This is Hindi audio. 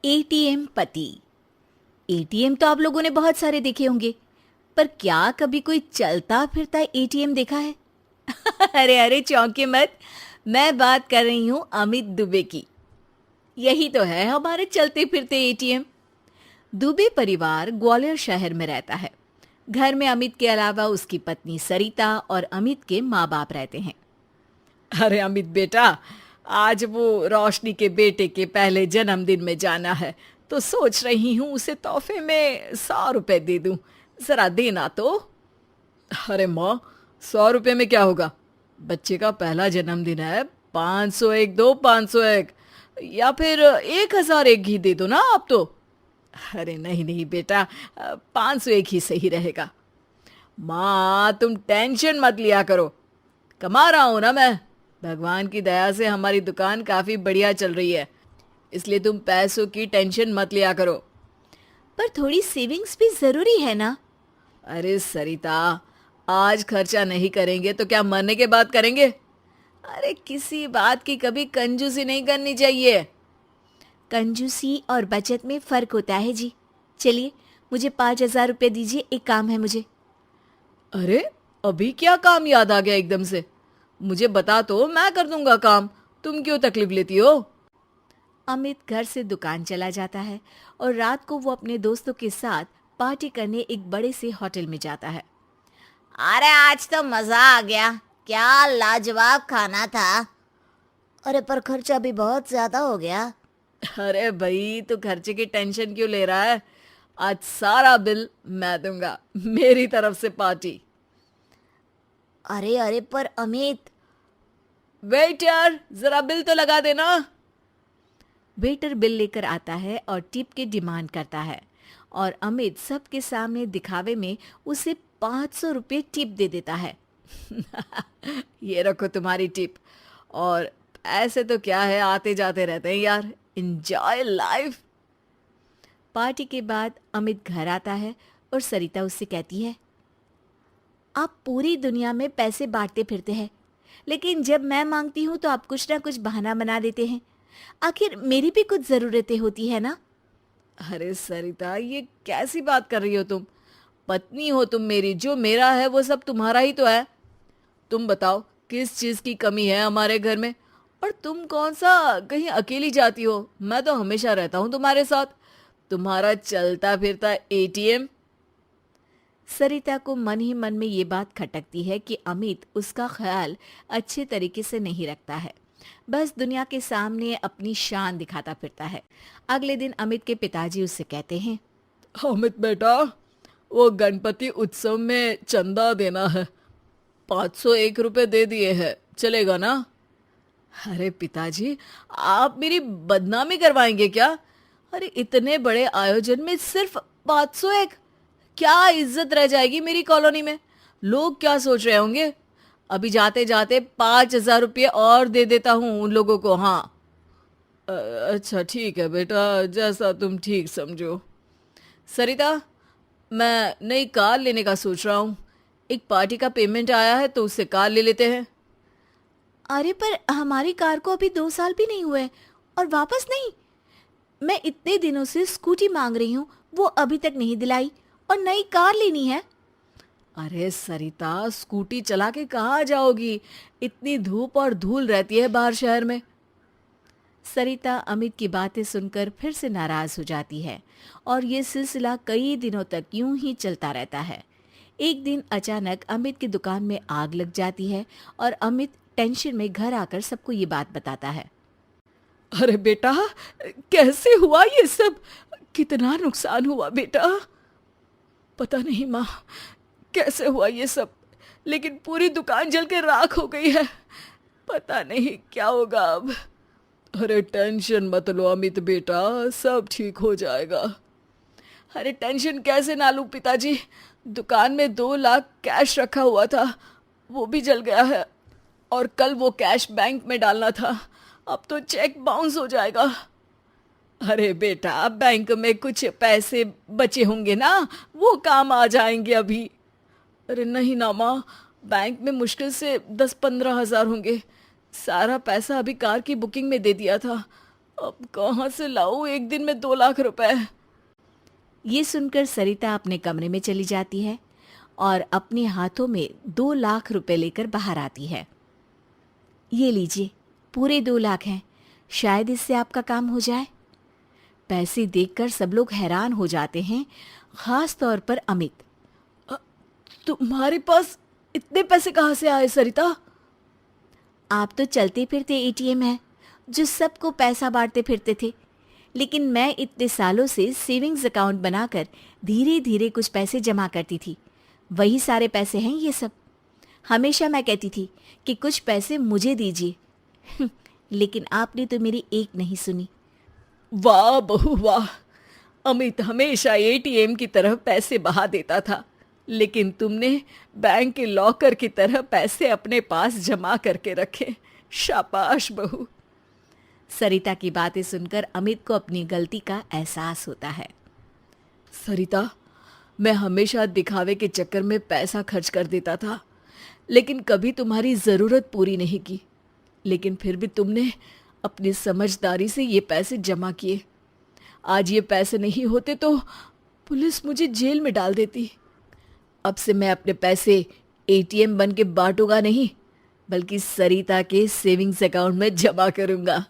एटीएम पति। एटीएम तो आप लोगों ने बहुत सारे देखे होंगे, पर क्या कभी कोई चलता फिरता एटीएम देखा है? अरे अरे चौंके मत, मैं बात कर रही हूँ अमित दुबे की। यही तो है हमारे चलते फिरते एटीएम। दुबे परिवार ग्वालियर शहर में रहता है। घर में अमित के अलावा उसकी पत्नी सरिता और अमित के माँ बाप रहते हैं। अरे अमित बेटा, आज वो रोशनी के बेटे के पहले जन्मदिन में जाना है, तो सोच रही हूँ उसे तोहफे में 100 रुपए दे दूँ। जरा देना तो। अरे माँ, 100 रुपए में क्या होगा? बच्चे का पहला जन्मदिन है। 501 दो, 501, या फिर 1001 ही दे दो ना आप तो। अरे नहीं नहीं बेटा, 501 ही सही रहेगा। माँ तुम टेंशन मत लिया करो, कमा रहा हूं ना मैं। भगवान की दया से हमारी दुकान काफी बढ़िया चल रही है, इसलिए तुम पैसों की टेंशन मत लिया करो। पर थोड़ी सेविंग्स भी जरूरी है ना? अरे सरिता, आज खर्चा नहीं करेंगे तो क्या मरने के बाद करेंगे? अरे किसी बात की कभी कंजूसी नहीं करनी चाहिए। कंजूसी और बचत में फर्क होता है जी। चलिए, मुझे 5,000 रुपये दीजिए, एक काम है मुझे। अरे अभी क्या काम याद आ गया एकदम से? मुझे बता तो मैं कर दूंगा काम, तुम क्यों तकलीफ लेती हो? अमित घर से दुकान चला जाता है और रात को वो अपने दोस्तों के साथ पार्टी करने एक बड़े से होटल में जाता है। अरे आज तो मजा आ गया, क्या लाजवाब खाना था। अरे पर खर्चा भी बहुत ज्यादा हो गया। अरे भाई, तू खर्चे की टेंशन क्यों ले रहा है? आज सारा बिल मैं दूंगा, मेरी तरफ से पार्टी। अरे अरे पर अमित। वेटर, जरा बिल तो लगा देना। वेटर बिल लेकर आता है और टिप की डिमांड करता है और अमित सबके सामने दिखावे में उसे 500 रुपये टिप दे देता है। ये रखो तुम्हारी टिप। और ऐसे तो क्या है, आते जाते रहते हैं यार। Enjoy life. पार्टी के बाद अमित घर आता है और सरिता उससे कहती है, आप पूरी दुनिया में पैसे बांटते फिरते हैं, लेकिन जब मैं मांगती हूँ तो आप कुछ ना कुछ बहाना बना देते हैं। आखिर मेरी भी कुछ ज़रूरतें होती है ना? अरे सरिता, ये कैसी बात कर रही हो तुम? पत्नी हो तुम मेरी, जो मेरा है वो सब तुम्हारा ही तो है। तुम बताओ किस चीज़ की कमी है हमारे घर में? और तुम कौन सा कहीं अकेली जाती हो? मैं तो हमेशा रहता हूँ तुम्हारे साथ। तुम्हारा चलता फिरता एटीएम। सरिता को मन ही मन में ये बात खटकती है कि अमित उसका ख्याल अच्छे तरीके से नहीं रखता है, बस दुनिया के सामने अपनी शान दिखाता फिरता है। अगले दिन अमित के पिताजी उससे कहते हैं, अमित बेटा, वो गणपति उत्सव में चंदा देना है। 501 रुपए दे दिए हैं, चलेगा ना? अरे पिताजी, आप मेरी बदनामी करवाएंगे क्या? अरे इतने बड़े आयोजन में सिर्फ 501? क्या इज्जत रह जाएगी मेरी कॉलोनी में? लोग क्या सोच रहे होंगे? अभी जाते जाते 5,000 रुपये और दे देता हूँ उन लोगों को। हाँ अच्छा ठीक है बेटा, जैसा तुम ठीक समझो। सरिता, मैं नई कार लेने का सोच रहा हूँ। एक पार्टी का पेमेंट आया है तो उससे कार ले लेते हैं। अरे पर हमारी कार को अभी 2 साल भी नहीं हुए और वापस नहीं। मैं इतने दिनों से स्कूटी मांग रही हूँ, वो अभी तक नहीं दिलाई, और नई कार लेनी है। अरे सरिता, स्कूटी चला के कहाँ जाओगी? इतनी धूप और धूल रहती है बाहर शहर में। सरिता अमित की बातें सुनकर फिर से नाराज हो जाती है और ये सिलसिला कई दिनों तक यूं ही चलता रहता है। एक दिन अचानक अमित की दुकान में आग लग जाती है और अमित टेंशन में घर आकर सबको ये बात बताता है। अरे बेटा, कैसे हुआ ये सब? कितना नुकसान हुआ बेटा? पता नहीं माँ, कैसे हुआ ये सब, लेकिन पूरी दुकान जल के राख हो गई है। पता नहीं क्या होगा अब। अरे टेंशन मत लो अमित बेटा, सब ठीक हो जाएगा। अरे टेंशन कैसे ना लूं पिताजी? दुकान में 2 लाख कैश रखा हुआ था, वो भी जल गया है। और कल वो कैश बैंक में डालना था, अब तो चेक बाउंस हो जाएगा। अरे बेटा, बैंक में कुछ पैसे बचे होंगे ना, वो काम आ जाएंगे अभी। अरे नहीं ना माँ, बैंक में मुश्किल से 10-15 हज़ार होंगे। सारा पैसा अभी कार की बुकिंग में दे दिया था, अब कहाँ से लाऊं एक दिन में 2 लाख रुपए? ये सुनकर सरिता अपने कमरे में चली जाती है और अपने हाथों में 2 लाख रुपए लेकर बाहर आती है। ये लीजिए, पूरे 2 लाख हैं, शायद इससे आपका काम हो जाए। पैसे देखकर सब लोग हैरान हो जाते हैं, खास तौर पर अमित। तुम्हारे पास इतने पैसे कहाँ से आए सरिता? आप तो चलते फिरते एटीएम हैं जो सबको पैसा बांटते फिरते थे, लेकिन मैं इतने सालों से सेविंग्स अकाउंट बनाकर धीरे धीरे कुछ पैसे जमा करती थी। वही सारे पैसे हैं ये सब। हमेशा मैं कहती थी कि कुछ पैसे मुझे दीजिए लेकिन आपने तो मेरी एक नहीं सुनी। वाह बहू वाह, अमित हमेशा एटीएम की तरह पैसे बहा देता था, लेकिन तुमने बैंक के लॉकर की तरह पैसे अपने पास जमा करके रखे। शाबाश बहू। सरिता की बातें सुनकर अमित को अपनी गलती का एहसास होता है। सरिता, मैं हमेशा दिखावे के चक्कर में पैसा खर्च कर देता था, लेकिन कभी तुम्हारी ज़रूरत पूरी नहीं की। लेकिन फिर भी तुमने अपनी समझदारी से ये पैसे जमा किए। आज ये पैसे नहीं होते तो पुलिस मुझे जेल में डाल देती। अब से मैं अपने पैसे एटीएम बन के बांटूंगा नहीं, बल्कि सरिता के सेविंग्स अकाउंट में जमा करूंगा।